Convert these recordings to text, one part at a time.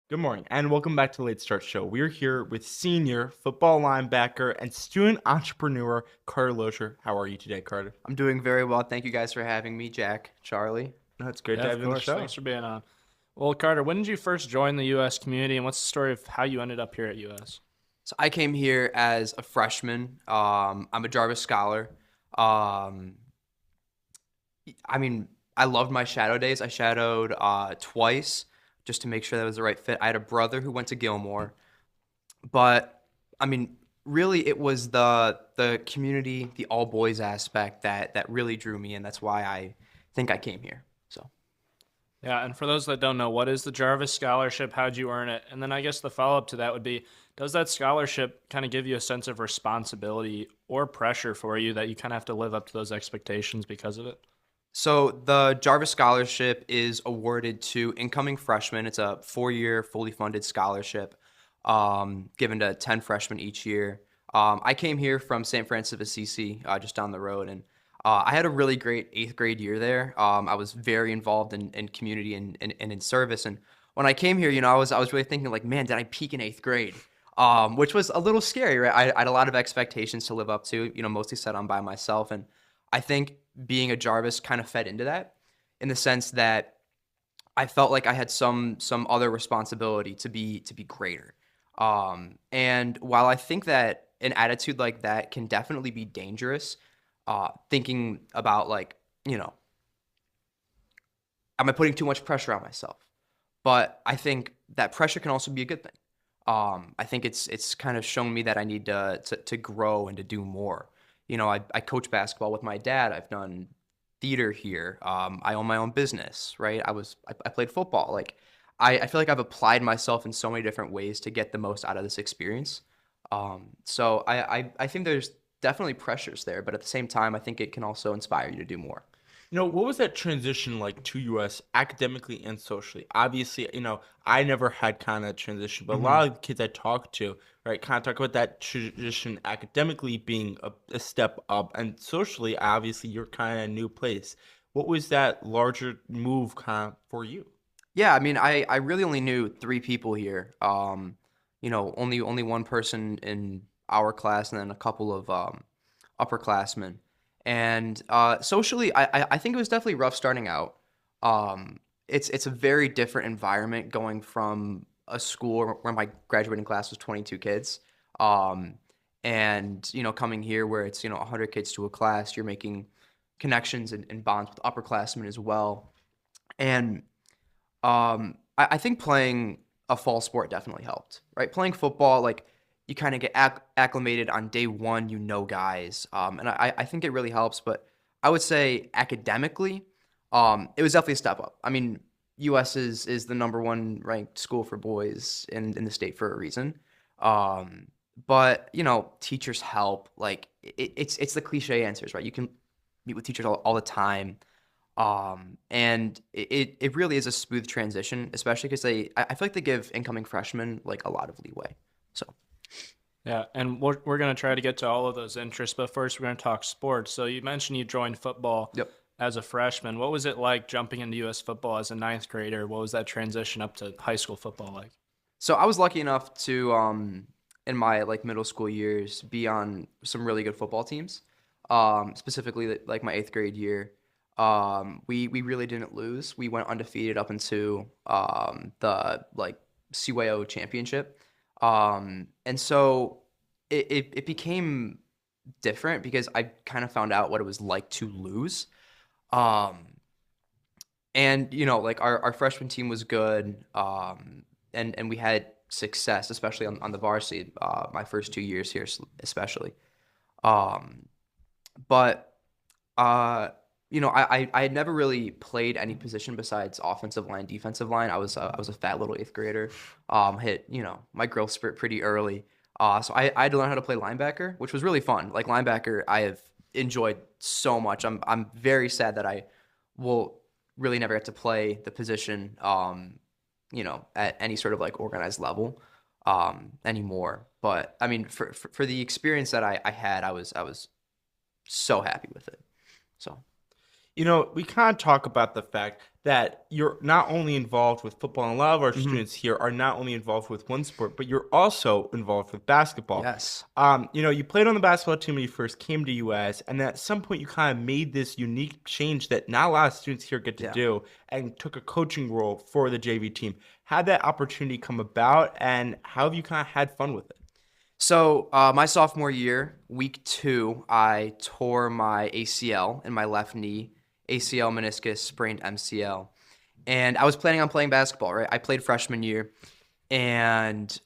Good morning and welcome back to the Late Start Show. We're here with senior football linebacker and student entrepreneur Carter Loeser. How are you today, Carter? I'm doing very well. Thank you guys for having me, Jack, Charlie. No, it's great Yeah, to of have you on the course. show. Thanks for being on. Well, Carter, when did you first join the U.S. community, and what's the story of how you ended up here at U.S.? So I came here as a freshman. I'm a Jarvis Scholar. Um, I mean, I loved my shadow days. I shadowed twice just to make sure that was the right fit. I had a brother who went to Gilmore, but I mean, really, it was the community, the all boys aspect that really drew me, and that's why I think I came here. So. Yeah, and for those that don't know, what is the Jarvis Scholarship? How'd you earn it? And then I guess the follow-up to that would be, does that scholarship kind of give you a sense of responsibility or pressure for you that you kind of have to live up to those expectations because of it? So the Jarvis Scholarship is awarded to incoming freshmen. It's a 4-year, fully funded scholarship given to 10 freshmen each year. I came here from St. Francis of Assisi, just down the road, and I had a really great 8th grade year there. I was very involved in community and in service. And when I came here, I was really thinking like, man, did I peak in 8th grade? Which was a little scary, right? I had a lot of expectations to live up to, mostly set on by myself. And I think being a Jarvis kind of fed into that in the sense that I felt like I had some other responsibility to be greater. And while I think that an attitude like that can definitely be dangerous, thinking about like, am I putting too much pressure on myself? But I think that pressure can also be a good thing. I think it's kind of shown me that I need to grow and to do more. I coach basketball with my dad. I've done theater here. I own my own business, right? I played football. Like I feel like I've applied myself in so many different ways to get the most out of this experience. So I think there's definitely pressures there, but at the same time, I think it can also inspire you to do more. What was that transition like to US academically and socially? Obviously, I never had kind of transition, but a hmm lot of kids I talk to, right, kind of talk about that transition academically being a step up, and socially, obviously, you're kind of a new place. What was that larger move kind of for you? Yeah, I mean, I really only knew 3 people here. Only one person in our class, and then a couple of upperclassmen. And socially, I think it was definitely rough starting out. It's a very different environment going from a school where my graduating class was 22 kids, um, and coming here where it's 100 kids to a class. You're making connections and bonds with upperclassmen as well, and I think playing a fall sport definitely helped, right? Playing football, like you kind of get acclimated on day one, guys, and I think it really helps. But I would say academically, it was definitely a step up. I mean, U.S. is the number one ranked school for boys in the state for a reason. But teachers help. Like it's the cliche answers, right? You can meet with teachers all the time. And it really is a smooth transition, especially because I feel like they give incoming freshmen like a lot of leeway. So Yeah, and we're going to try to get to all of those interests, but first we're going to talk sports. So you mentioned you joined football yep. as a freshman. What was it like jumping into U.S. football as a ninth grader? What was that transition up to high school football like? So I was lucky enough to in my like middle school years be on some really good football teams. Specifically like my 8th grade year. We really didn't lose. We went undefeated up into the like CYO championship. And so it became different because I kind of found out what it was like to lose. Um, and like our freshman team was good. And we had success, especially on the varsity, my first 2 years here, especially. Um, but I had never really played any position besides offensive line, defensive line. I was a fat little 8th grader. Hit my growth spurt pretty early. So I had to learn how to play linebacker, which was really fun. Like linebacker, I have enjoyed so much. I'm very sad that I will really never get to play the position. At any sort of like organized level, anymore. But I mean, for the experience that I had, I was so happy with it. So. We kind of talk about the fact that you're not only involved with football, and a lot of our Hmm. students here are not only involved with one sport, but you're also involved with basketball. Yes. You played on the basketball team when you first came to US, and at some point you kind of made this unique change that not a lot of students here get to Yeah. do, and took a coaching role for the JV team. How did that opportunity come about, and how have you kind of had fun with it? So my sophomore year, week 2, I tore my ACL in my left knee, ACL, meniscus, sprained MCL. And I was planning on playing basketball, right? I played freshman year, and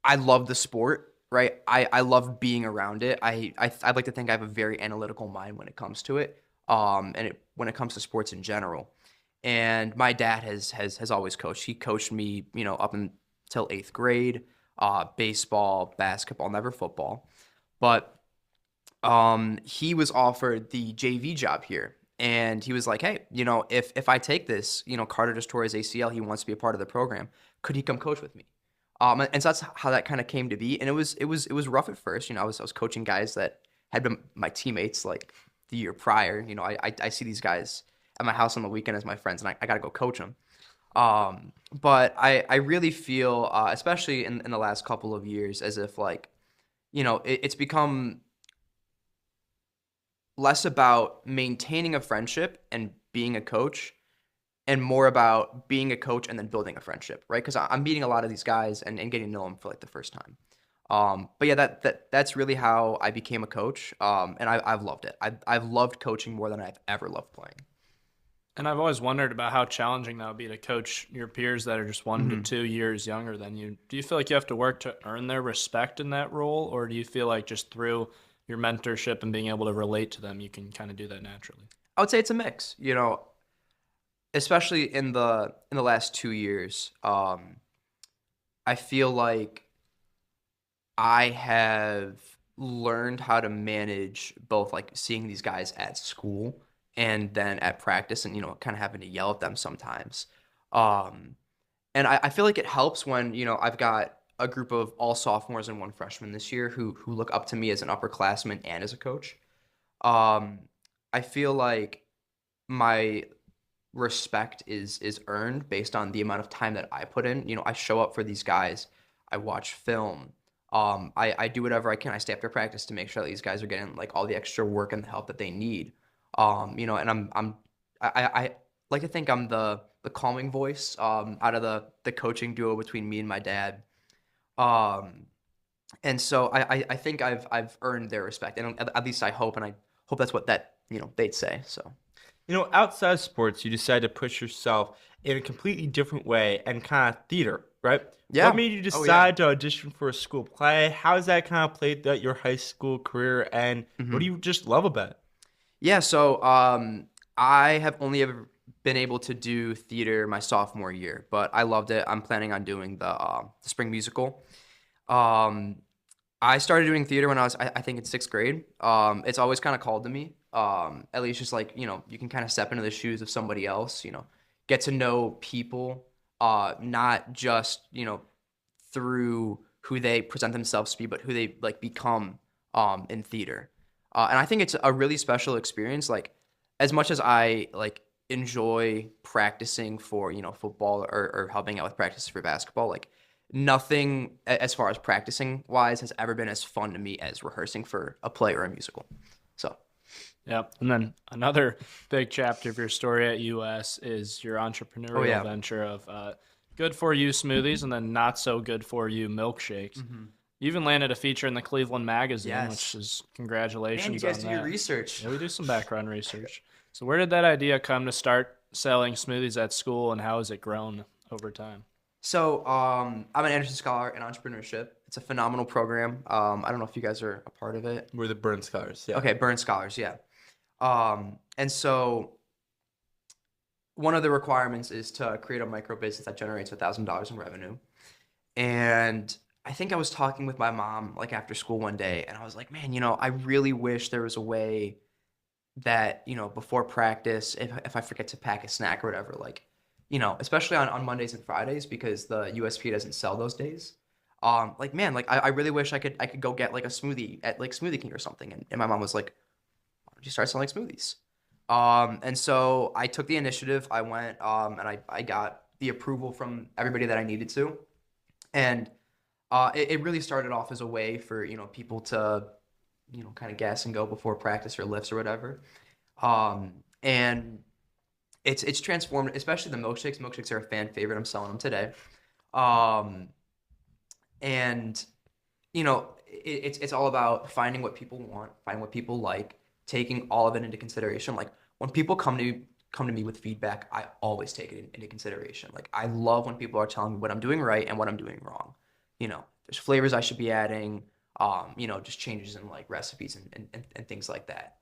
I love the sport, right? I love being around it. I'd like to think I have a very analytical mind when it comes to it, when it comes to sports in general. And my dad has always coached. He coached me, up until 8th grade, baseball, basketball, never football. But he was offered the JV job here. And he was like, hey, if I take this, Carter just tore his ACL. He wants to be a part of the program. Could he come coach with me? And so that's how that kind of came to be. And it was rough at first. I was coaching guys that had been my teammates like the year prior. I see these guys at my house on the weekend as my friends, and I got to go coach them. But I really feel, especially in the last couple of years, as if like, it's become less about maintaining a friendship and being a coach and more about being a coach and then building a friendship, right? Because I'm meeting a lot of these guys and getting to know them for like the first time. But yeah, that's really how I became a coach. And I've loved it. I've loved coaching more than I've ever loved playing. And I've always wondered about how challenging that would be to coach your peers that are just 1 to 2 years younger than you. Do you feel like you have to work to earn their respect in that role, or do you feel like just through your mentorship and being able to relate to them, you can kind of do that naturally? I would say it's a mix, especially in the last 2 years. I feel like I have learned how to manage both like seeing these guys at school and then at practice and, kind of having to yell at them sometimes. Um, and I feel like it helps when, I've got a group of all sophomores and one freshman this year who look up to me as an upperclassman and as a coach. Um, I feel like my respect is earned based on the amount of time that I put in. I show up for these guys. I watch film. I do whatever I can. I stay after practice to make sure that these guys are getting like all the extra work and the help that they need. And I like to think I'm the calming voice out of the coaching duo between me and my dad. And so I think I've earned their respect, and at least I hope, and I hope that's what they'd say. So. Outside of sports, you decided to push yourself in a completely different way and kind of theater, right? Yeah. What made you Oh, yeah. decide to audition for a school play? How has that kind of played out your high school career, and what do you just love about it? Yeah, so I have only ever been able to do theater my sophomore year, but I loved it. I'm planning on doing the spring musical. Um, I started doing theater when I think in 6th grade. It's always kind of called to me. At least just like, you can kind of step into the shoes of somebody else, get to know people, not just, through who they present themselves to be, but who they like become in theater. And I think it's a really special experience. Like, as much as I like enjoy practicing for, football or helping out with practice for basketball, like nothing as far as practicing wise has ever been as fun to me as rehearsing for a play or a musical. So. Yeah. And then another big chapter of your story at US is your entrepreneurial venture of good for you smoothies and then not so good for you milkshakes. Mm-hmm. You even landed a feature in the Cleveland Magazine, Yes. which is congratulations. Man, you guys on do that. your research. Yeah, we do some background research. So where did that idea come to start selling smoothies at school, and how has it grown over time? So I'm an Jarvis Scholar in Entrepreneurship. It's a phenomenal program. I don't know if you guys are a part of it. We're the Burn Scholars, yeah. Okay, Burn Scholars, yeah. And so one of the requirements is to create a micro business that generates $1,000 in revenue. And I think I was talking with my mom like after school one day, and I was like, man, I really wish there was a way that, before practice, if I forget to pack a snack or whatever, like, especially on Mondays and Fridays, because the USP doesn't sell those days. Like, man, like I really wish I could go get like a smoothie at like Smoothie King or something. And my mom was like, why don't you start selling smoothies? And so I took the initiative. I went and I got the approval from everybody that I needed to. And it really started off as a way for, people to, kind of gas and go before practice or lifts or whatever. And it's transformed, especially the milkshakes. Milkshakes are a fan favorite. I'm selling them today. Um, and it's all about finding what people want, finding what people like, taking all of it into consideration. Like when people come to me with feedback, I always take it into consideration. Like I love when people are telling me what I'm doing right and what I'm doing wrong. There's flavors I should be adding, just changes in like recipes and things like that.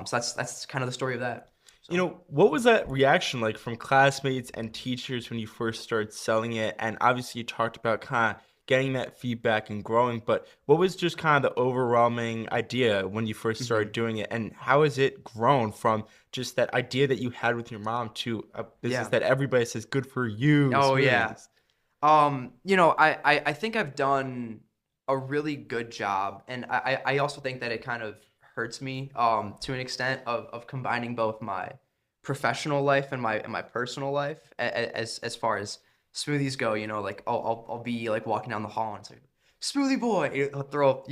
So that's kind of the story of that. So. What was that reaction like from classmates and teachers when you first started selling it? And obviously, you talked about kind of getting that feedback and growing, but what was just kind of the overwhelming idea when you first started doing it? And how has it grown from just that idea that you had with your mom to a business that everybody says good for you? Oh, yeah. I think I've done a really good job, and I also think that it kind of hurts me to an extent of combining both my professional life and my personal life as far as smoothies go. Like I'll be like walking down the hall and say, "Smoothie boy," he'll throw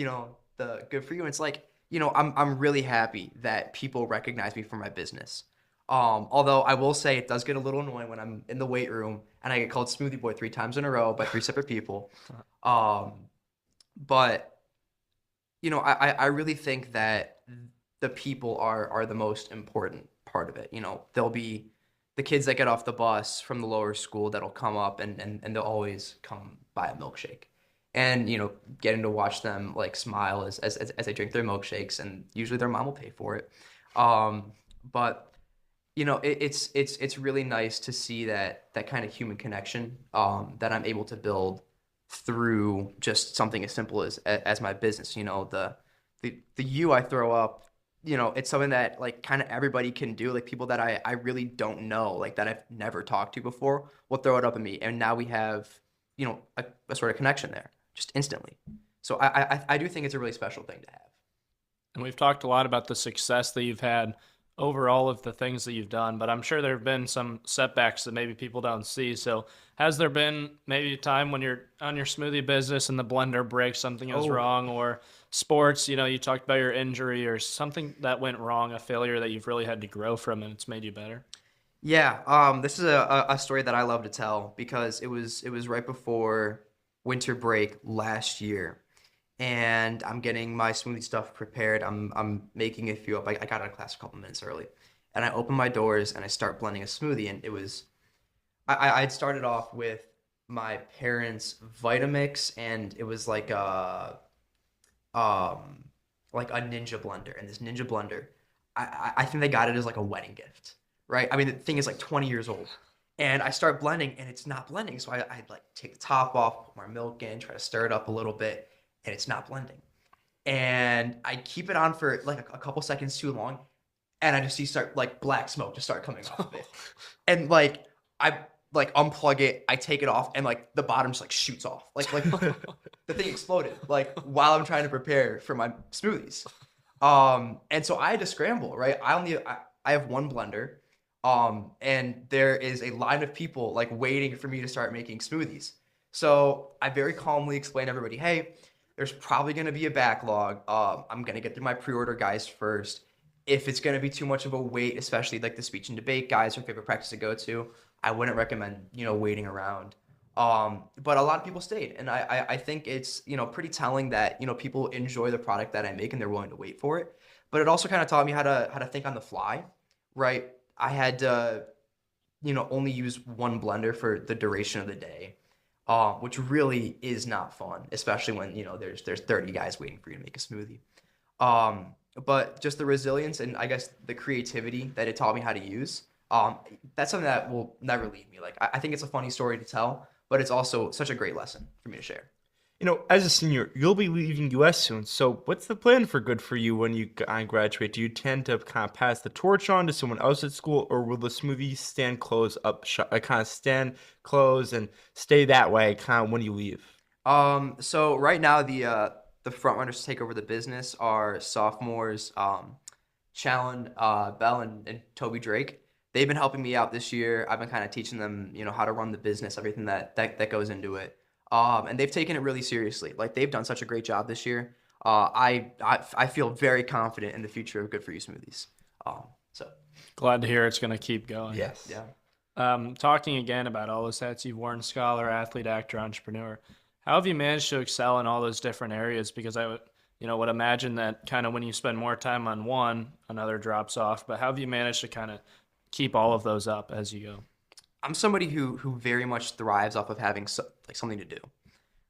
the good for you. And it's like I'm really happy that people recognize me for my business. Although I will say it does get a little annoying when I'm in the weight room and I get called Smoothie Boy 3 times in a row by 3 separate people. But I really think that the people are the most important part of it. There'll be the kids that get off the bus from the lower school that'll come up and they'll always come buy a milkshake. And getting to watch them like smile as they drink their milkshakes, and usually their mom will pay for it. But it's really nice to see that kind of human connection that I'm able to build through just something as simple as my business. The you I throw up, it's something that like kind of everybody can do. Like people that I really don't know, like that I've never talked to before, will throw it up at me, and now we have a sort of connection there just instantly. So I do think it's a really special thing to have. And we've talked a lot about the success that you've had over all of the things that you've done, but I'm sure there have been some setbacks that maybe people don't see. So has there been maybe a time when you're on your smoothie business and the blender breaks, something goes wrong, or sports, you talked about your injury or something that went wrong, a failure that you've really had to grow from and it's made you better? Yeah, this is a story that I love to tell because it was right before winter break last year, and I'm getting my smoothie stuff prepared. I'm making a few up. I got out of class a couple minutes early, and I open my doors and I start blending a smoothie. And it was I'd started off with my parents' Vitamix, and it was like a Ninja blender. And this Ninja blender, I think they got it as like a wedding gift, right? I mean, the thing is like 20 years old. And I start blending and it's not blending. So I like take the top off, put more milk in, try to stir it up a little bit, and it's not blending. And I keep it on for like a couple seconds too long, and I just see start like black smoke just start coming off of it. And like I like unplug it, I take it off, and like the bottom just like shoots off. Like the thing exploded like while I'm trying to prepare for my smoothies. And so I had to scramble, right? I have one blender. And there is a line of people like waiting for me to start making smoothies. So I very calmly explain to everybody, hey, there's probably going to be a backlog. I'm going to get through my pre-order guys first. If it's going to be too much of a wait, especially like the speech and debate guys, or favorite practice to go to, I wouldn't recommend, waiting around. But a lot of people stayed. And I think it's, pretty telling that, people enjoy the product that I make and they're willing to wait for it. But it also kind of taught me how to think on the fly, right? I had to, only use one blender for the duration of the day, which really is not fun, especially when, there's 30 guys waiting for you to make a smoothie. But just the resilience and I guess the creativity that it taught me how to use, that's something that will never leave me. Like, I think it's a funny story to tell, but it's also such a great lesson for me to share. As a senior, you'll be leaving US soon. So what's the plan for Good For You when you graduate? Do you tend to kind of pass the torch on to someone else at school, or will the smoothie stand close up, kind of stand close and stay that way kind of when you leave? So right now the front runners to take over the business are sophomores, Challen, Bell, and Toby Drake. They've been helping me out this year. I've been kind of teaching them, how to run the business, everything that goes into it. And they've taken it really seriously. Like they've done such a great job this year. I feel very confident in the future of Good For You Smoothies. So Glad to hear it's going to keep going. Yes. yeah. Talking again about all those hats you've worn, scholar, athlete, actor, entrepreneur. How have you managed to excel in all those different areas? Because I would imagine that kind of when you spend more time on one, another drops off. But how have you managed to kind of keep all of those up as you go? I'm somebody who very much thrives off of having like something to do,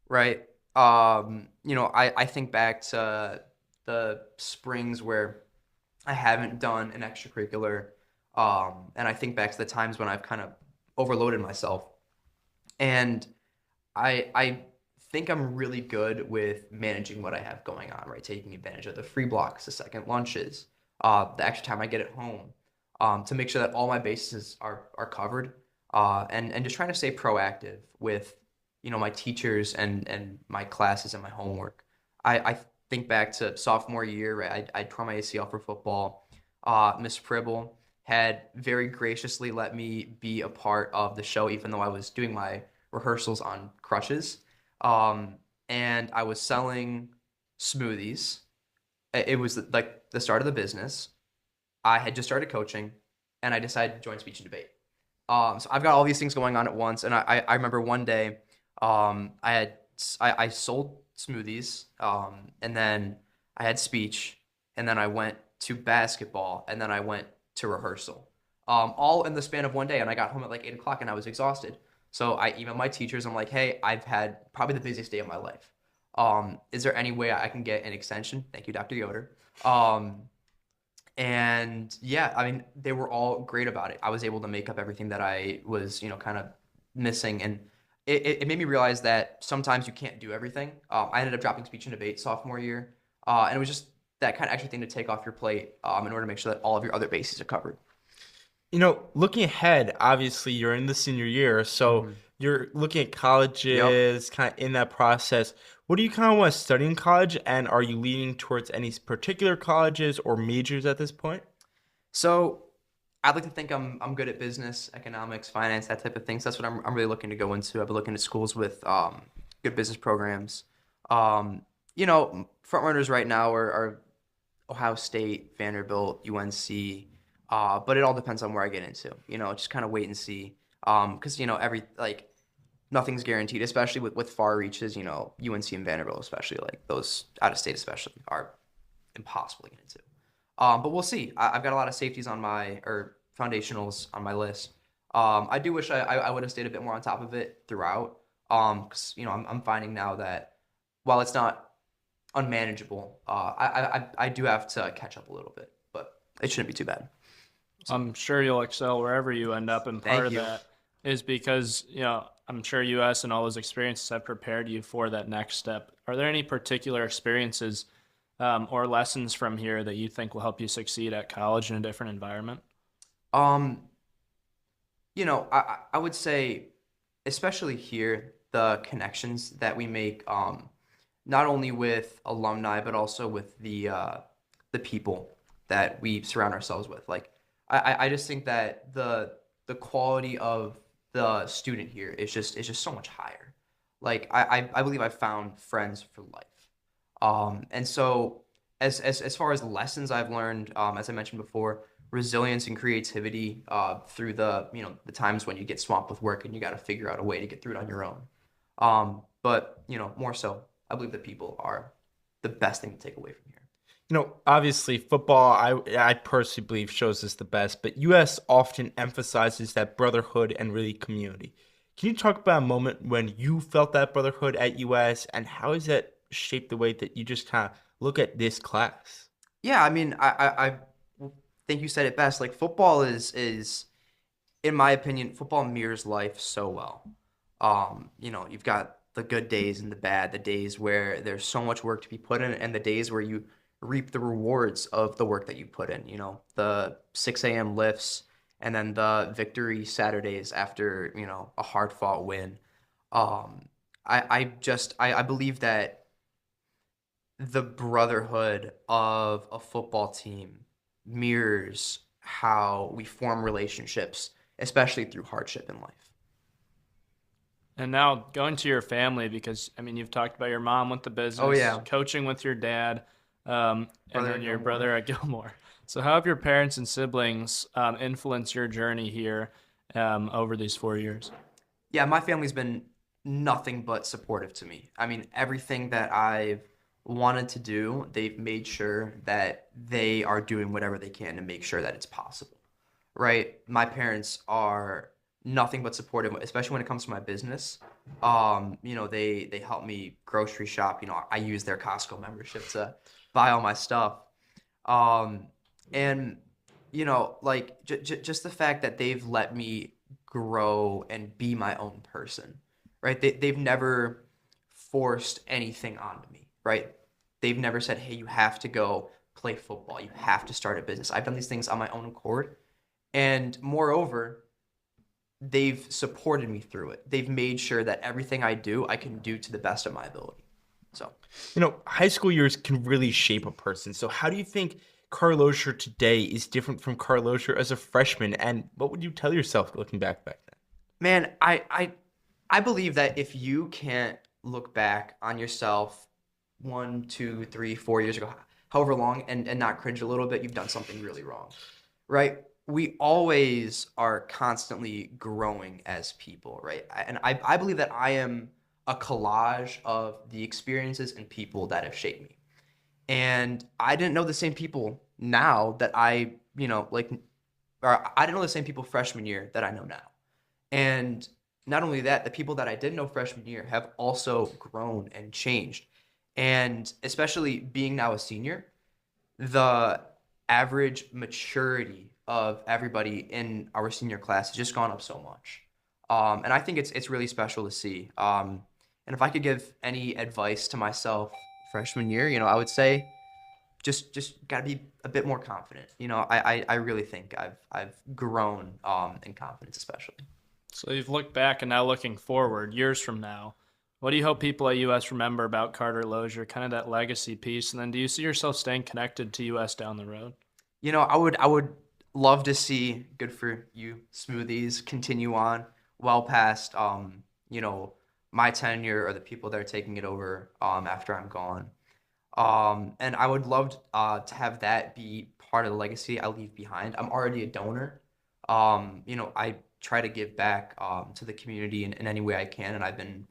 right? I think back to the springs where I haven't done an extracurricular, and I think back to the times when I've kind of overloaded myself, and I think I'm really good with managing what I have going on, right? Taking advantage of the free blocks, the second lunches, the extra time I get at home, to make sure that all my bases are covered, and just trying to stay proactive with, my teachers and my classes and my homework. I think back to sophomore year, right? I tore my ACL for football. Miss Pribble had very graciously let me be a part of the show, even though I was doing my rehearsals on crutches. And I was selling smoothies. It was like the start of the business. I had just started coaching, and I decided to join speech and debate. So I've got all these things going on at once, and I remember one day, I sold smoothies, and then I had speech, and then I went to basketball, and then I went to rehearsal, all in the span of one day. And I got home at like 8 o'clock, and I was exhausted. So I emailed my teachers. I'm like, hey, I've had probably the busiest day of my life. Is there any way I can get an extension? Thank you, Dr. Yoder. And yeah, I mean, they were all great about it. I was able to make up everything that I was, kind of missing. And it made me realize that sometimes you can't do everything. I ended up dropping speech and debate sophomore year. And it was just that kind of extra thing to take off your plate, in order to make sure that all of your other bases are covered. Looking ahead, obviously you're in the senior year, so you're looking at colleges, kind of in that process. What do you kind of want to study in college, and are you leaning towards any particular colleges or majors at this point? So I'd like to think I'm good at business, economics, finance, that type of things. That's what I'm really looking to go into. I've been looking at schools with good business programs. Front runners right now are Ohio State, Vanderbilt, UNC. But it all depends on where I get into. Just kind of wait and see. Because nothing's guaranteed, especially with far reaches. UNC and Vanderbilt, especially like those out of state, especially are impossible to get into. But we'll see. I've got a lot of safeties or foundationals on my list. I do wish I would have stayed a bit more on top of it throughout. Because I'm finding now that while it's not unmanageable, I do have to catch up a little bit, but it shouldn't be too bad. I'm sure you'll excel wherever you end up, and part of that is because, I'm sure US and all those experiences have prepared you for that next step. Are there any particular experiences or lessons from here that you think will help you succeed at college in a different environment? I would say, especially here, the connections that we make, not only with alumni, but also with the people that we surround ourselves with. Like, I just think that the quality of the student here is just so much higher. Like I believe I've found friends for life. And so as far as lessons I've learned, as I mentioned before, resilience and creativity through the times when you get swamped with work and you got to figure out a way to get through it on your own. But more so, I believe that people are the best thing to take away from here. Obviously football, I personally believe shows us the best, but US often emphasizes that brotherhood and really community. Can you talk about a moment when you felt that brotherhood at US, and how has that shaped the way that you just kind of look at this class? Yeah, I mean, I think you said it best. Like football is in my opinion, football mirrors life so well. You've got the good days and the bad, the days where there's so much work to be put in, and the days where you reap the rewards of the work that you put in. The 6 a.m. lifts, and then the victory Saturdays after a hard fought win. I believe that the brotherhood of a football team mirrors how we form relationships, especially through hardship in life. And now going to your family, because I mean, you've talked about your mom with the Oh business, yeah, coaching with your dad, and brother then your Gilmore. brother at Gilmore. So, how have your parents and siblings influenced your journey here over these 4 years? Yeah, my family's been nothing but supportive to me. I mean, everything that I've wanted to do, they've made sure that they are doing whatever they can to make sure that it's possible. Right? My parents are nothing but supportive, especially when it comes to my business. They help me grocery shop. I use their Costco membership to buy all my stuff. Um, and like just the fact that they've let me grow and be my own person, right? They've never forced anything onto me, right? They've never said, "Hey, you have to go play football. You have to start a business." I've done these things on my own accord, and moreover, they've supported me through it. They've made sure that everything I do, I can do to the best of my ability. So, High school years can really shape a person. So how do you think Carter Loeser today is different from Carter Loeser as a freshman? And what would you tell yourself looking back then? man, I believe that if you can't look back on yourself 1, 2, 3, 4 years ago, however long, and not cringe a little bit, you've done something really wrong, right? We always are constantly growing as people, right? And I believe that I am a collage of the experiences and people that have shaped me. And I didn't know the same people now that or I didn't know the same people freshman year that I know now. And not only that, the people that I did know freshman year have also grown and changed. And especially being now a senior, the average maturity of everybody in our senior class has just gone up so much. And I think it's really special to see. And if I could give any advice to myself freshman year, I would say just got to be a bit more confident. I really think I've grown in confidence, especially. So, you've looked back and now looking forward, years from now. What do you hope people at US remember about Carter Loeser, kind of that legacy piece? And then do you see yourself staying connected to US down the road? I would love to see good for you smoothies continue on well past my tenure or the people that are taking it over after I'm gone. And I would love to have that be part of the legacy I leave behind. I'm already a donor. I try to give back to the community in any way I can, and I've been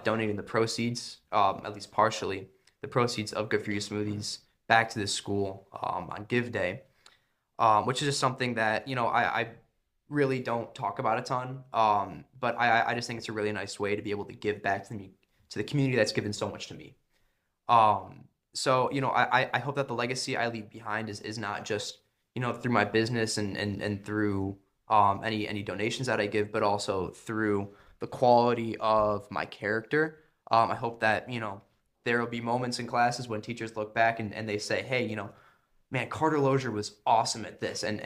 donating the proceeds, at least partially, the proceeds of Good For You Smoothies back to the school on Give Day, which is just something that I really don't talk about a ton. But I just think it's a really nice way to be able to give back to the community that's given so much to me. So I hope that the legacy I leave behind is not just through my business and through any donations that I give, but also through the quality of my character. I hope that there will be moments in classes when teachers look back and they say, hey, man, Carter Loeser was awesome at this. And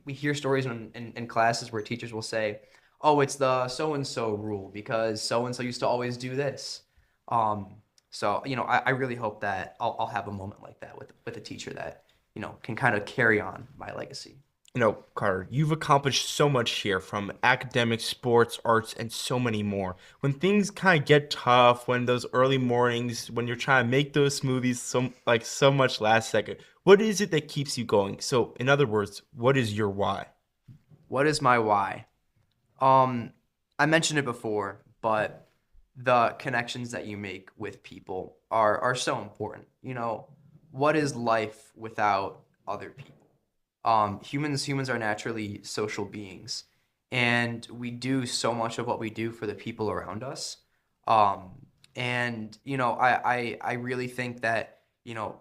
we hear stories in classes where teachers will say, oh, it's the so-and-so rule because so-and-so used to always do this. So I really hope that I'll have a moment like that with a teacher that, can kind of carry on my legacy. Carter, you've accomplished so much here from academics, sports, arts, and so many more. When things kind of get tough, when those early mornings, when you're trying to make those smoothies so much last second, what is it that keeps you going? So, in other words, what is your why? What is my why? I mentioned it before, but the connections that you make with people are so important. What is life without other people? Humans are naturally social beings, and we do so much of what we do for the people around us. Um, and I really think that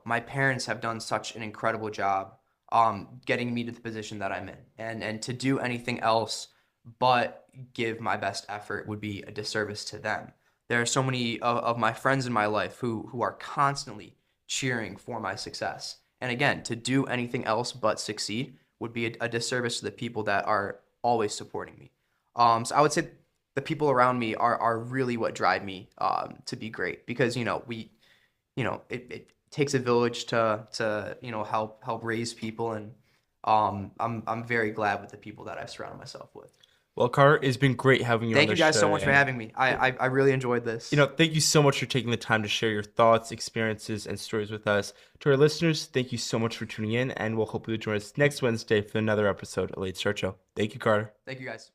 my parents have done such an incredible job getting me to the position that I'm in, and to do anything else but give my best effort would be a disservice to them. There are so many of my friends in my life who are constantly cheering for my success. And again, to do anything else but succeed would be a disservice to the people that are always supporting me. So I would say the people around me are really what drive me to be great because takes a village to help raise people, and I'm very glad with the people that I've surrounded myself with. Well, Carter, it's been great having you on Thank the you guys show. so much for having me. I really enjoyed this. Thank you so much for taking the time to share your thoughts, experiences, and stories with us. To our listeners, thank you so much for tuning in, and we'll hope you'll join us next Wednesday for another episode of Late Start Show. Thank you, Carter. Thank you guys.